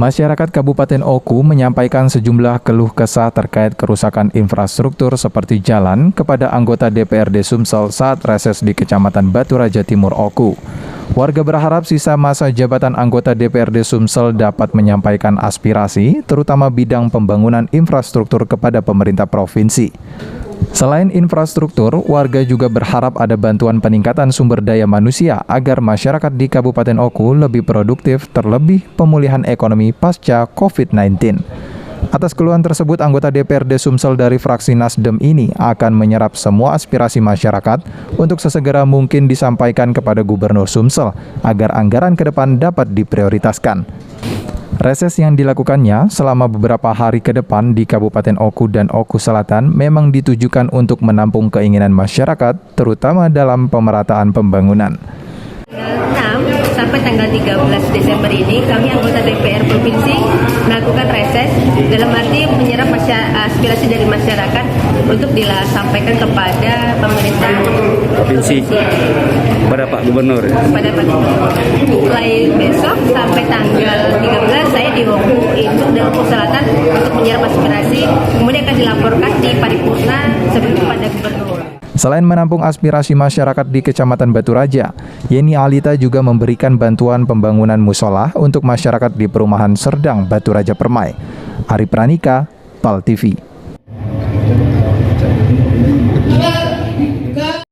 Masyarakat Kabupaten Oku menyampaikan sejumlah keluh kesah terkait kerusakan infrastruktur seperti jalan kepada anggota DPRD Sumsel saat reses di Kecamatan Baturaja Timur Oku. Warga berharap sisa masa jabatan anggota DPRD Sumsel dapat menyampaikan aspirasi, terutama bidang pembangunan infrastruktur kepada pemerintah provinsi. Selain infrastruktur, warga juga berharap ada bantuan peningkatan sumber daya manusia agar masyarakat di Kabupaten Oku lebih produktif, terlebih pemulihan ekonomi pasca COVID-19. Atas keluhan tersebut, anggota DPRD Sumsel dari fraksi Nasdem ini akan menyerap semua aspirasi masyarakat untuk sesegera mungkin disampaikan kepada Gubernur Sumsel agar anggaran ke depan dapat diprioritaskan. Reses yang dilakukannya selama beberapa hari ke depan di Kabupaten Oku dan Oku Selatan memang ditujukan untuk menampung keinginan masyarakat, terutama dalam pemerataan pembangunan. 6 sampai tanggal 13 Desember ini kami anggota DPR Provinsi melakukan reses dalam arti menyerap aspirasi dari masyarakat untuk disampaikan kepada pemerintah provinsi. Kepada Pak Gubernur. Kepada Pak Gubernur. Mulai besok sampai tanggal 13 saya di Oku Induk dan Oku Selatan untuk menyerap aspirasi, kemudian akan dilaporkan di paripurna sebelum pada Gubernur. Selain menampung aspirasi masyarakat di Kecamatan Baturaja, Yeni Alita juga memberikan bantuan pembangunan musola untuk masyarakat di perumahan Serdang Baturaja Permai. Ari Pranika, PAL TV.